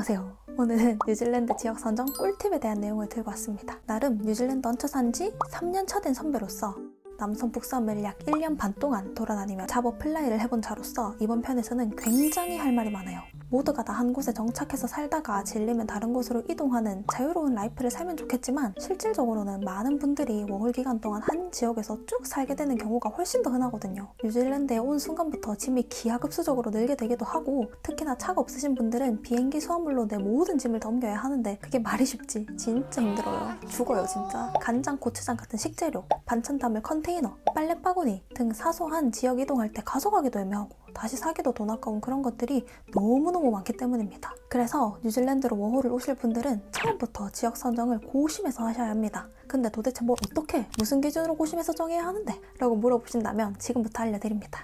안녕하세요. 오늘은 뉴질랜드 지역 선정 꿀팁에 대한 내용을 들고 왔습니다. 나름 뉴질랜드 얹혀 산지 3년 차 된 선배로서 남섬 북섬을 약 1년 반 동안 돌아다니며 잡어 플라이를 해본 자로서 이번 편에서는 굉장히 할 말이 많아요. 모두가 다 한 곳에 정착해서 살다가 질리면 다른 곳으로 이동하는 자유로운 라이프를 살면 좋겠지만 실질적으로는 많은 분들이 워홀 기간 동안 한 지역에서 쭉 살게 되는 경우가 훨씬 더 흔하거든요. 뉴질랜드에 온 순간부터 짐이 기하급수적으로 늘게 되기도 하고 특히나 차가 없으신 분들은 비행기 수화물로 내 모든 짐을 덤벼야 하는데 그게 말이 쉽지 진짜 힘들어요. 죽어요 진짜. 간장, 고추장 같은 식재료, 반찬 담을 컨테이너, 빨래 바구니 등 사소한 지역 이동할 때 가져가기도 애매하고 다시 사기도 돈 아까운 그런 것들이 너무너무 많기 때문입니다. 그래서 뉴질랜드로 워홀을 오실 분들은 처음부터 지역 선정을 고심해서 하셔야 합니다. 근데 도대체 뭘 어떻게 무슨 기준으로 고심해서 정해야 하는데? 라고 물어보신다면 지금부터 알려드립니다.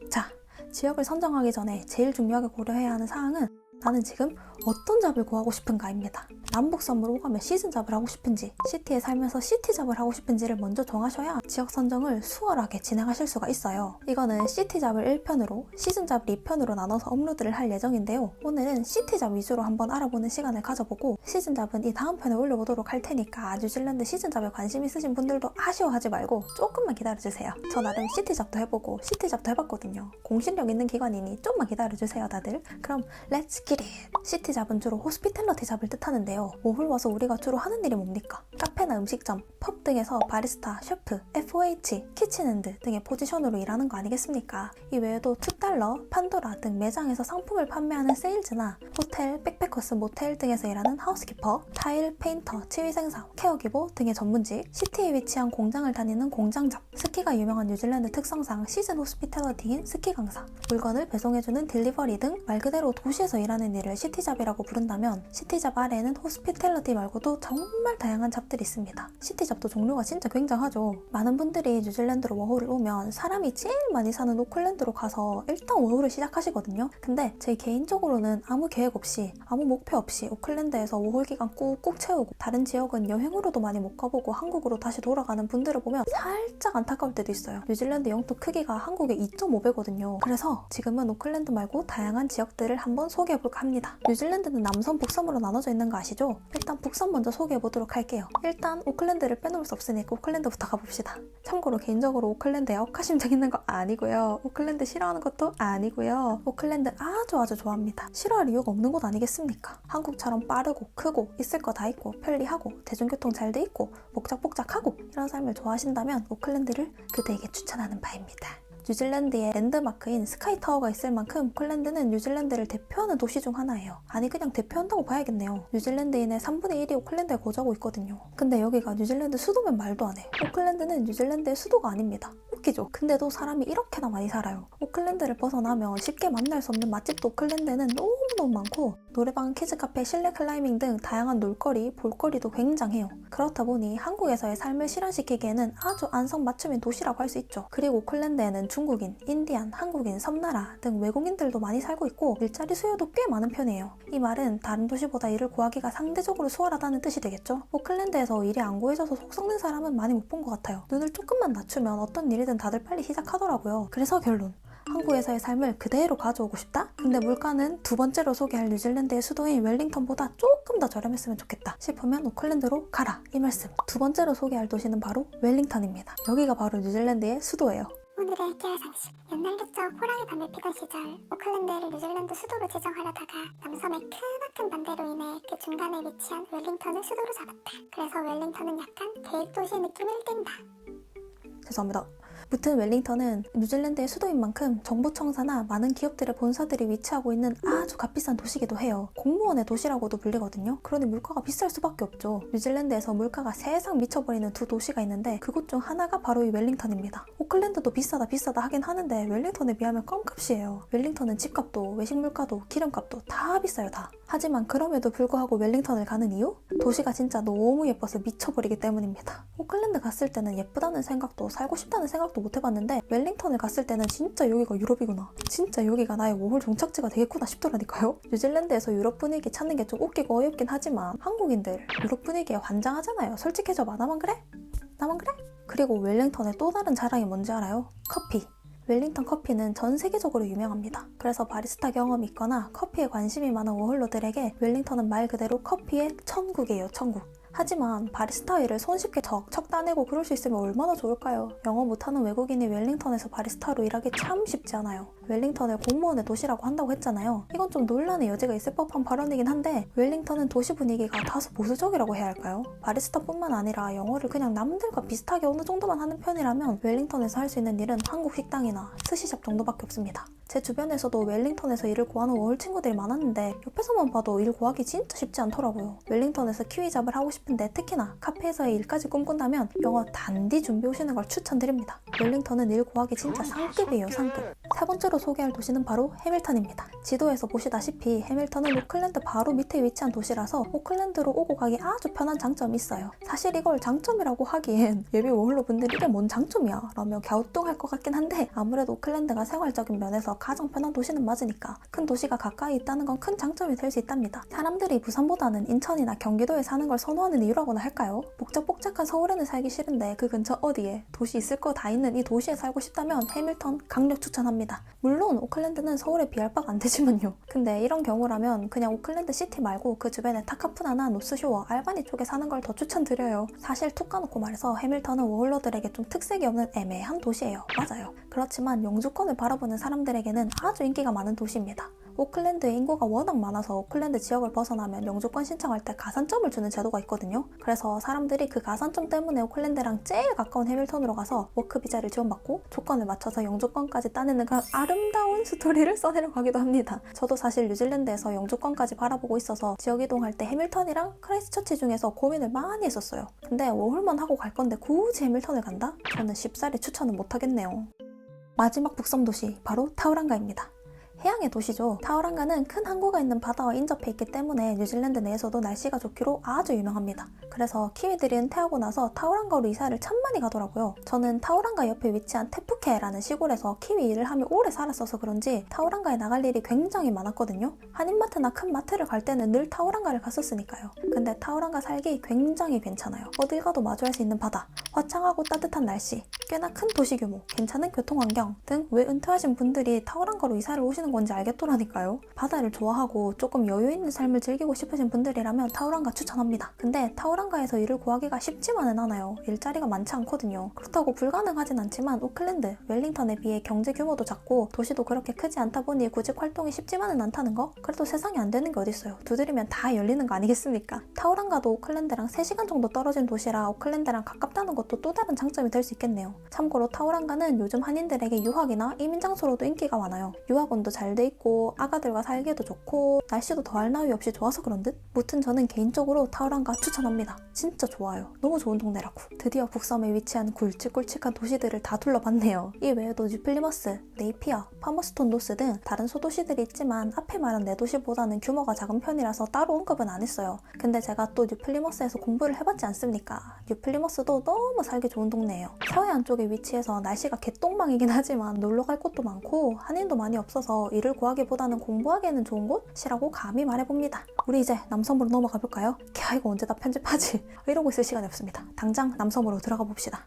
자, 지역을 선정하기 전에 제일 중요하게 고려해야 하는 사항은 나는 지금 어떤 잡을 구하고 싶은가입니다. 남북섬으로 오가면 시즌 잡을 하고 싶은지 시티에 살면서 시티 잡을 하고 싶은지를 먼저 정하셔야 지역 선정을 수월하게 진행하실 수가 있어요. 이거는 시티 잡을 1편으로 시즌 잡을 2편으로 나눠서 업로드를 할 예정인데요. 오늘은 시티 잡 위주로 한번 알아보는 시간을 가져보고 시즌 잡은 이 다음 편에 올려보도록 할 테니까 뉴질랜드 시즌 잡에 관심 있으신 분들도 아쉬워하지 말고 조금만 기다려주세요. 저 나름 시티 잡도 해보고 시티 잡도 해봤거든요. 공신력 있는 기관이니 좀만 기다려주세요 다들. 그럼 렛츠 기릿! 시티 잡은 주로 호스피텔러티 잡을 뜻하는데요. 워홀 와서 우리가 주로 하는 일이 뭡니까? 카페나 음식점, 펍 등에서 바리스타, 셰프, FOH, 키친핸드 등의 포지션으로 일하는 거 아니겠습니까? 이 외에도 $2, 판도라 등 매장에서 상품을 판매하는 세일즈나 호텔, 백패커스, 모텔 등에서 일하는 하우스키퍼, 타일, 페인터, 치위생사, 케어기보 등의 전문직, 시티에 위치한 공장을 다니는 공장잡, 스키가 유명한 뉴질랜드 특성상 시즌 호스피텔러티인 스키 강사, 물건을 배송해주는 딜리버리 등 말 그대로 도시에서 일하는 일을 시티잡이라고 부른다면 시티잡 아래에는 호스피텔러티 말고도 정말 다양한 잡들이 있습니다. 시티잡도 종류가 진짜 굉장하죠. 많은 분들이 뉴질랜드로 워홀을 오면 사람이 제일 많이 사는 오클랜드로 가서 일단 워홀을 시작하시거든요. 근데 제 개인적으로는 아무 계획 없이 아무 목표 없이 오클랜드에서 워홀 기간 꾹꾹 채우고 다른 지역은 여행으로도 많이 못 가보고 한국으로 다시 돌아가는 분들을 보면 살짝 안타까울 때도 있어요. 뉴질랜드 영토 크기가 한국의 2.5배거든요. 그래서 지금은 오클랜드 말고 다양한 지역들을 한번 소개해볼까 합니다. 뉴질랜드는 남섬, 북섬으로 나눠져 있는 거 아시죠? 일단 북섬 먼저 소개해보도록 할게요. 일단 오클랜드를 빼놓을 수 없으니까 오클랜드부터 가봅시다. 참고로 개인적으로 오클랜드에 억하심정 있는 거 아니고요. 오클랜드 싫어하는 것도 아니고요. 오클랜드 아주 좋아합니다. 싫어할 이유가 없는 곳 아니겠습니까? 한국처럼 빠르고 크고 있을 거 다 있고 편리하고 대중교통 잘 돼 있고 복작복작하고 이런 삶을 좋아하신다면 오클랜드를 그대에게 추천하는 바입니다. 뉴질랜드의 랜드마크인 스카이타워가 있을 만큼 오클랜드는 뉴질랜드를 대표하는 도시 중 하나예요. 아니 그냥 대표한다고 봐야겠네요. 뉴질랜드인의 3분의 1이 오클랜드에 거주하고 있거든요. 근데 여기가 뉴질랜드 수도면 말도 안 해. 오클랜드는 뉴질랜드의 수도가 아닙니다. 웃기죠? 근데도 사람이 이렇게나 많이 살아요. 오클랜드를 벗어나면 쉽게 만날 수 없는 맛집도 오클랜드에는 너무너무 많고 노래방, 키즈카페, 실내 클라이밍 등 다양한 놀거리, 볼거리도 굉장해요. 그렇다 보니 한국에서의 삶을 실현시키기에는 아주 안성맞춤인 도시라고 할 수 있죠. 그리고 오클랜드에는 중국인, 인디안, 한국인, 섬나라 등 외국인들도 많이 살고 있고 일자리 수요도 꽤 많은 편이에요. 이 말은 다른 도시보다 일을 구하기가 상대적으로 수월하다는 뜻이 되겠죠? 오클랜드에서 일이 안 구해져서 속 썩는 사람은 많이 못 본 것 같아요. 눈을 조금만 낮추면 어떤 일이든 다들 빨리 시작하더라고요. 그래서 결론. 한국에서의 삶을 그대로 가져오고 싶다? 근데 물가는 두 번째로 소개할 뉴질랜드의 수도인 웰링턴보다 조금 더 저렴했으면 좋겠다 싶으면 오클랜드로 가라 이 말씀. 두 번째로 소개할 도시는 바로 웰링턴입니다. 여기가 바로 뉴질랜드의 수도예요. 오늘의 깨알상식. 옛날부터 호랑이 담배 피던 시절 오클랜드를 뉴질랜드 수도로 지정하려다가 남섬의 크나큰 반대로 인해 그 중간에 위치한 웰링턴을 수도로 잡았다. 그래서 웰링턴은 약간 계획도시의 느낌을 띈다. 죄송합니다. 무튼 웰링턴은 뉴질랜드의 수도인 만큼 정부청사나 많은 기업들의 본사들이 위치하고 있는 아주 값비싼 도시기도 해요. 공무원의 도시라고도 불리거든요. 그러니 물가가 비쌀 수밖에 없죠. 뉴질랜드에서 물가가 세상 미쳐버리는 두 도시가 있는데 그곳 중 하나가 바로 이 웰링턴입니다. 오클랜드도 비싸다 하긴 하는데 웰링턴에 비하면 껌값이에요. 웰링턴은 집값도 외식 물가도 기름값도 다 비싸요 다. 하지만 그럼에도 불구하고 웰링턴을 가는 이유? 도시가 진짜 너무 예뻐서 미쳐버리기 때문입니다. 오클랜드 갔을 때는 예쁘다는 생각도 살고 싶다는 생각도 못 해봤는데 웰링턴을 갔을 때는 진짜 여기가 유럽이구나. 진짜 여기가 나의 워홀 종착지가 되겠구나 싶더라니까요. 뉴질랜드에서 유럽 분위기 찾는 게 좀 웃기고 어이없긴 하지만 한국인들 유럽 분위기에 환장하잖아요. 솔직해져봐. 나만 그래? 나만 그래? 그리고 웰링턴의 또 다른 자랑이 뭔지 알아요? 커피. 웰링턴 커피는 전 세계적으로 유명합니다. 그래서 바리스타 경험이 있거나 커피에 관심이 많은 워홀러들에게 웰링턴은 말 그대로 커피의 천국이에요, 천국. 하지만 바리스타 일을 손쉽게 척척 따내고 그럴 수 있으면 얼마나 좋을까요? 영어 못하는 외국인이 웰링턴에서 바리스타로 일하기 참 쉽지 않아요. 웰링턴을 공무원의 도시라고 한다고 했잖아요. 이건 좀 논란의 여지가 있을 법한 발언이긴 한데 웰링턴은 도시 분위기가 다소 보수적이라고 해야 할까요? 바리스타뿐만 아니라 영어를 그냥 남들과 비슷하게 어느 정도만 하는 편이라면 웰링턴에서 할 수 있는 일은 한국 식당이나 스시샵 정도밖에 없습니다. 제 주변에서도 웰링턴에서 일을 구하는 워홀 친구들이 많았는데 옆에서만 봐도 일 구하기 진짜 쉽지 않더라고요. 웰링턴에서 키위 잡을 하고 싶은데 특히나 카페에서의 일까지 꿈꾼다면 영어 단디 준비해 오시는 걸 추천드립니다. 웰링턴은 일 구하기 진짜 상급이에요, 상급. 세 번째로 소개할 도시는 바로 해밀턴입니다. 지도에서 보시다시피 해밀턴은 오클랜드 바로 밑에 위치한 도시라서 오클랜드로 오고 가기 아주 편한 장점이 있어요. 사실 이걸 장점이라고 하기엔 예비 워홀러 분들이 이게 뭔 장점이야 라며 갸우뚱할 것 같긴 한데 아무래도 오클랜드가 생활적인 면에서 가장 편한 도시는 맞으니까 큰 도시가 가까이 있다는 건 큰 장점이 될 수 있답니다. 사람들이 부산보다는 인천이나 경기도에 사는 걸 선호하는 이유라고나 할까요? 복잡복잡한 서울에는 살기 싫은데 그 근처 어디에 도시 있을 거 다 있는 이 도시에 살고 싶다면 해밀턴 강력 추천합니다. 물론 오클랜드는 서울에 비할 바가 안 되지만요. 근데 이런 경우라면 그냥 오클랜드 시티 말고 그 주변에 타카푸나나 노스쇼어, 알바니 쪽에 사는 걸 더 추천드려요. 사실 툭 까놓고 말해서 해밀턴은 워홀러들에게 좀 특색이 없는 애매한 도시예요. 맞아요. 그렇지만 영주권을 바라보는 사람들에게는 아주 인기가 많은 도시입니다. 오클랜드의 인구가 워낙 많아서 오클랜드 지역을 벗어나면 영주권 신청할 때 가산점을 주는 제도가 있거든요. 그래서 사람들이 그 가산점 때문에 오클랜드랑 제일 가까운 해밀턴으로 가서 워크비자를 지원받고 조건을 맞춰서 영주권까지 따내는 그런 아름다운 스토리를 써내려가기도 합니다. 저도 사실 뉴질랜드에서 영주권까지 바라보고 있어서 지역 이동할 때 해밀턴이랑 크라이스트처치 중에서 고민을 많이 했었어요. 근데 워홀만 하고 갈 건데 굳이 해밀턴을 간다? 저는 쉽사리 추천은 못하겠네요. 마지막 북섬 도시 바로 타우랑가입니다. 해양의 도시죠. 타우랑가는 큰 항구가 있는 바다와 인접해 있기 때문에 뉴질랜드 내에서도 날씨가 좋기로 아주 유명합니다. 그래서 키위들이 은퇴하고 나서 타우랑가로 이사를 참 많이 가더라고요. 저는 타우랑가 옆에 위치한 테푸케라는 시골에서 키위 일을 하며 오래 살았어서 그런지 타우랑가에 나갈 일이 굉장히 많았거든요. 한인마트나 큰 마트를 갈 때는 늘 타우랑가를 갔었으니까요. 근데 타우랑가 살기 굉장히 괜찮아요. 어딜 가도 마주할 수 있는 바다, 화창하고 따뜻한 날씨, 꽤나 큰 도시 규모, 괜찮은 교통환경 등 왜 은퇴하신 분들이 타우랑가로 이사를 오시는 건지 알겠더라니까요. 바다를 좋아하고 조금 여유 있는 삶을 즐기고 싶으신 분들이라면 타우랑가 추천합니다. 근데 타우랑가에서 일을 구하기가 쉽지만은 않아요. 일자리가 많지 않거든요. 그렇다고 불가능하진 않지만 오클랜드, 웰링턴에 비해 경제 규모도 작고 도시도 그렇게 크지 않다 보니 구직 활동이 쉽지만은 않다는 거? 그래도 세상에 안 되는 게 어딨어요. 두드리면 다 열리는 거 아니겠습니까? 타우랑가도 오클랜드랑 3시간 정도 떨어진 도시라 오클랜드랑 가깝다는 것도 또 다른 장점이 될 수 있겠네요. 참고로 타우랑가는 요즘 한인들에게 유학이나 이민 장소로도 인기가 많아요. 유학원도 잘 돼 있고 아가들과 살기도 좋고 날씨도 더할 나위 없이 좋아서 그런 듯? 무튼 저는 개인적으로 타우랑가 추천합니다. 진짜 좋아요. 너무 좋은 동네라고. 드디어 북섬에 위치한 굵직굵직한 도시들을 다 둘러봤네요. 이 외에도 뉴플리머스, 네이피어, 파머스톤 노스 등 다른 소도시들이 있지만 앞에 말한 네 도시보다는 규모가 작은 편이라서 따로 언급은 안 했어요. 근데 제가 또 뉴플리머스에서 공부를 해봤지 않습니까? 뉴플리머스도 너무 살기 좋은 동네예요. 서해안 쪽에 위치해서 날씨가 개똥망이긴 하지만 놀러 갈 곳도 많고 한인도 많이 없어서 일을 구하기보다는 공부하기에는 좋은 곳이라고 감히 말해봅니다. 우리 이제 남섬으로 넘어가 볼까요? 이거 언제 다 편집하지? 이러고 있을 시간이 없습니다. 당장 남섬으로 들어가 봅시다.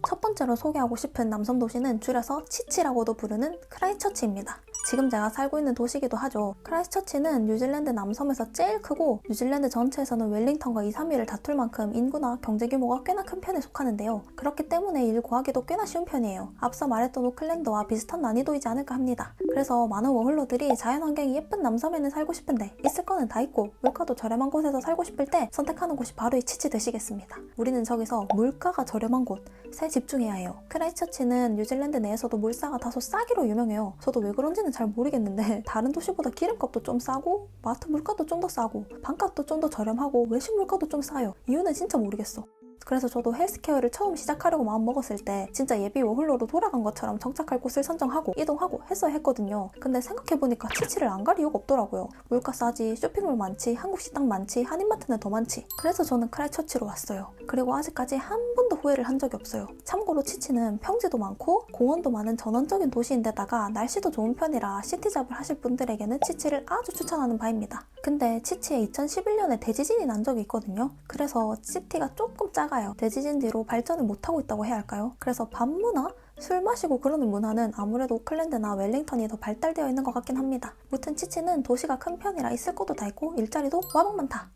첫 번째로 소개하고 싶은 남섬 도시는 줄여서 치치라고도 부르는 크라이스트처치입니다. 지금 제가 살고 있는 도시이기도 하죠. 크라이스트처치는 뉴질랜드 남섬에서 제일 크고 뉴질랜드 전체에서는 웰링턴과 2, 3위를 다툴 만큼 인구나 경제 규모가 꽤나 큰 편에 속하는데요. 그렇기 때문에 일 구하기도 꽤나 쉬운 편이에요. 앞서 말했던 오클랜드와 비슷한 난이도이지 않을까 합니다. 그래서 많은 워홀러들이 자연환경이 예쁜 남섬에는 살고 싶은데 있을 거는 다 있고 물가도 저렴한 곳에서 살고 싶을 때 선택하는 곳이 바로 이 치치 되시겠습니다. 우리는 저기서 물가가 저렴한 곳에 집중해야 해요. 크라이스트처치는 뉴질랜드 내에서도 물가가 다소 싸기로 유명해요. 저도 왜 그런지는 잘 모르겠는데 다른 도시보다 기름값도 좀 싸고 마트 물가도 좀 더 싸고 방값도 좀 더 저렴하고 외식 물가도 좀 싸요. 이유는 진짜 모르겠어. 그래서 저도 헬스케어를 처음 시작하려고 마음먹었을 때 진짜 예비 워홀러로 돌아간 것처럼 정착할 곳을 선정하고 이동하고 했어야 했거든요. 근데 생각해보니까 치치를 안 갈 이유가 없더라고요. 물가 싸지, 쇼핑몰 많지, 한국 식당 많지, 한인마트는 더 많지. 그래서 저는 크라이스트처치로 왔어요. 그리고 아직까지 한 번도 후회를 한 적이 없어요. 참고로 치치는 평지도 많고 공원도 많은 전원적인 도시인데다가 날씨도 좋은 편이라 시티잡을 하실 분들에게는 치치를 아주 추천하는 바입니다. 근데 치치에 2011년에 대지진이 난 적이 있거든요. 그래서 시티가 조금 작아요. 대지진 뒤로 발전을 못하고 있다고 해야 할까요? 그래서 밤문화? 술 마시고 그러는 문화는 아무래도 오클랜드나 웰링턴이 더 발달되어 있는 것 같긴 합니다. 무튼 치치는 도시가 큰 편이라 있을 것도 다 있고 일자리도 마법 많다.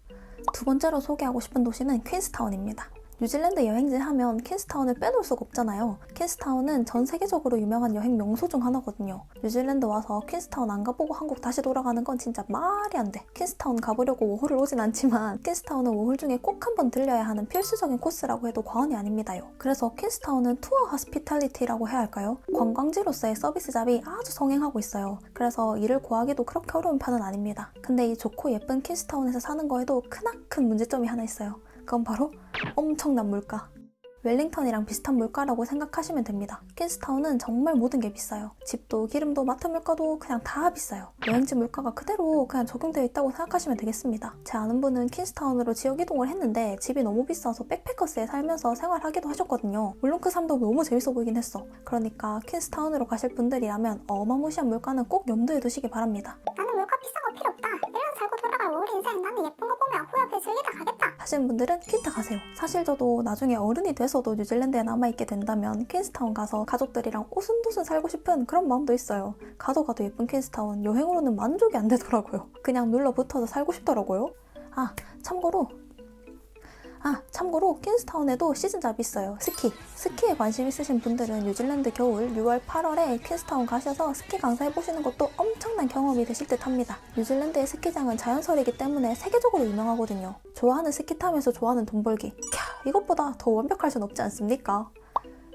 두 번째로 소개하고 싶은 도시는 퀸스타운입니다. 뉴질랜드 여행지 하면 퀸스타운을 빼놓을 수가 없잖아요. 퀸스타운은 전 세계적으로 유명한 여행 명소 중 하나거든요. 뉴질랜드 와서 퀸스타운 안 가보고 한국 다시 돌아가는 건 진짜 말이 안 돼. 퀸스타운 가보려고 워홀을 오진 않지만 퀸스타운은 워홀 중에 꼭 한번 들려야 하는 필수적인 코스라고 해도 과언이 아닙니다요. 그래서 퀸스타운은 투어 하스피탈리티라고 해야 할까요? 관광지로서의 서비스 잡이 아주 성행하고 있어요. 그래서 일을 구하기도 그렇게 어려운 편은 아닙니다. 근데 이 좋고 예쁜 퀸스타운에서 사는 거에도 크나큰 문제점이 하나 있어요. 그건 바로 엄청난 물가. 웰링턴이랑 비슷한 물가라고 생각하시면 됩니다. 퀸스타운은 정말 모든 게 비싸요. 집도 기름도 마트 물가도 그냥 다 비싸요. 여행지 물가가 그대로 그냥 적용되어 있다고 생각하시면 되겠습니다. 제 아는 분은 퀸스타운으로 지역 이동을 했는데 집이 너무 비싸서 백패커스에 살면서 생활하기도 하셨거든요. 물론 그 삶도 너무 재밌어 보이긴 했어. 그러니까 퀸스타운으로 가실 분들이라면 어마무시한 물가는 꼭 염두에 두시기 바랍니다. 나는 물가 비싼 거 필요 없다. 1년 살고 돌아갈 워홀 인생 나는 예쁜 거 보면 후회하게 즐기다 가겠다 하시는 분들은 퀸타 가세요. 사실 저도 나중에 어른이 돼서도 뉴질랜드에 남아있게 된다면 퀸스타운 가서 가족들이랑 오순도순 살고 싶은 그런 마음도 있어요. 가도 예쁜 퀸스타운 여행으로는 만족이 안 되더라고요. 그냥 눌러붙어서 살고 싶더라고요. 참고로 퀸스타운에도 시즌잡이 있어요. 스키에 관심 있으신 분들은 뉴질랜드 겨울 6월 8월에 퀸스타운 가셔서 스키 강사해보시는 것도 엄청난 경험이 되실 듯 합니다. 뉴질랜드의 스키장은 자연설이기 때문에 세계적으로 유명하거든요. 좋아하는 스키 타면서 좋아하는 돈 벌기, 이것보다 더 완벽할 순 없지 않습니까?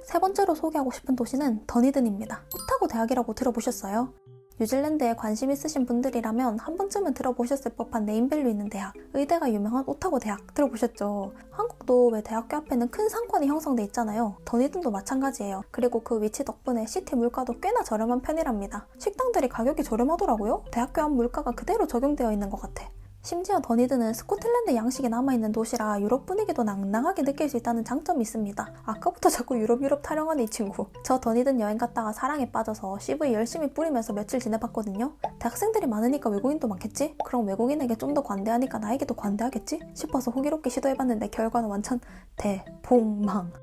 세 번째로 소개하고 싶은 도시는 더니든입니다. 오타고 대학이라고 들어보셨어요? 뉴질랜드에 관심 있으신 분들이라면 한 번쯤은 들어보셨을 법한 네임밸류 있는 대학, 의대가 유명한 오타고 대학 들어보셨죠? 한국도 왜 대학교 앞에는 큰 상권이 형성돼 있잖아요. 더니든도 마찬가지예요. 그리고 그 위치 덕분에 시티 물가도 꽤나 저렴한 편이랍니다. 식당들이 가격이 저렴하더라고요. 대학교 앞 물가가 그대로 적용되어 있는 것 같아. 심지어 더니든은 스코틀랜드 양식이 남아있는 도시라 유럽 분위기도 낭낭하게 느낄 수 있다는 장점이 있습니다. 아까부터 자꾸 유럽 타령하는 이 친구. 저 더니든 여행 갔다가 사랑에 빠져서 CV 열심히 뿌리면서 며칠 지내봤거든요. 대학생들이 많으니까 외국인도 많겠지? 그럼 외국인에게 좀 더 관대하니까 나에게도 관대하겠지? 싶어서 호기롭게 시도해봤는데 결과는 완전 대폭망.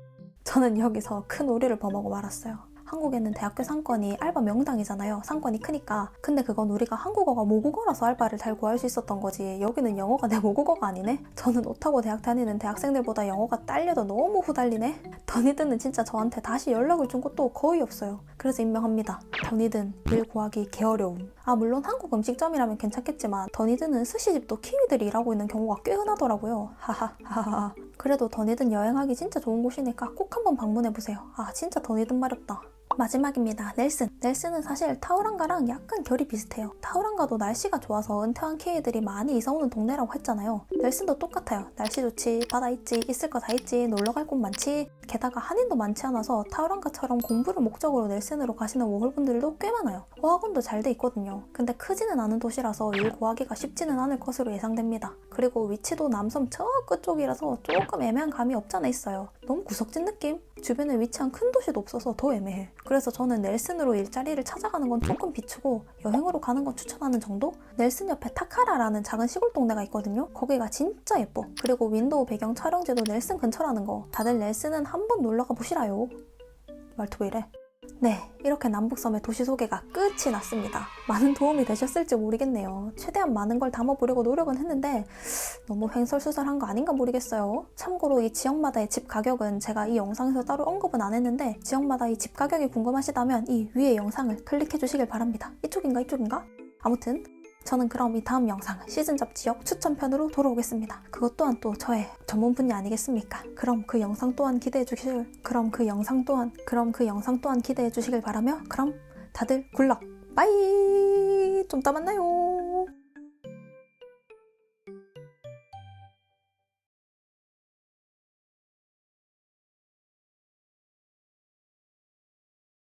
저는 여기서 큰 오류를 범하고 말았어요. 한국에는 대학교 상권이 알바 명당이잖아요. 상권이 크니까. 근데 그건 우리가 한국어가 모국어라서 알바를 잘 구할 수 있었던 거지. 여기는 영어가 내 모국어가 아니네? 저는 오타고 대학 다니는 대학생들보다 영어가 딸려도 너무 후달리네? 더니든은 진짜 저한테 다시 연락을 준 것도 거의 없어요. 그래서 임명합니다. 더니든 일 구하기 개어려움. 물론 한국 음식점이라면 괜찮겠지만 더니든은 스시집도 키위들이 일하고 있는 경우가 꽤 흔하더라고요. 하하하하. 그래도 더니든 여행하기 진짜 좋은 곳이니까 꼭 한번 방문해보세요. 진짜 더니든 마렵다. 마지막입니다. 넬슨은 사실 타우랑가랑 약간 결이 비슷해요. 타우랑가도 날씨가 좋아서 은퇴한 키위들이 많이 이사오는 동네라고 했잖아요. 넬슨도 똑같아요. 날씨 좋지, 바다 있지, 있을 거 다 있지, 놀러 갈 곳 많지. 게다가 한인도 많지 않아서 타우랑가처럼 공부를 목적으로 넬슨으로 가시는 워홀분들도 꽤 많아요. 어학원도 잘 돼 있거든요. 근데 크지는 않은 도시라서 일 구하기가 쉽지는 않을 것으로 예상됩니다. 그리고 위치도 남섬 저 끝쪽이라서 조금 애매한 감이 없잖아 있어요. 너무 구석진 느낌? 주변에 위치한 큰 도시도 없어서 더 애매해. 그래서 저는 넬슨으로 일자리를 찾아가는 건 조금 비추고 여행으로 가는 건 추천하는 정도? 넬슨 옆에 타카라라는 작은 시골 동네가 있거든요. 거기가 진짜 예뻐. 그리고 윈도우 배경 촬영지도 넬슨 근처라는 거. 다들 넬슨은 한번 놀러가 보시라요. 말투 왜 이래? 네, 이렇게 남북섬의 도시 소개가 끝이 났습니다. 많은 도움이 되셨을지 모르겠네요. 최대한 많은 걸 담아보려고 노력은 했는데 너무 횡설수설한 거 아닌가 모르겠어요. 참고로 이 지역마다의 집 가격은 제가 이 영상에서 따로 언급은 안 했는데 지역마다 이 집 가격이 궁금하시다면 이 위의 영상을 클릭해 주시길 바랍니다. 이쪽인가? 아무튼 저는 그럼 이 다음 영상 시즌잡 지역 추천편으로 돌아오겠습니다. 그것 또한 또 저의 전문 분야 아니겠습니까? 그럼 그 영상 또한 기대해 주시길 바라며 그럼 다들 굿럭! 빠이! 좀 이따 만나요.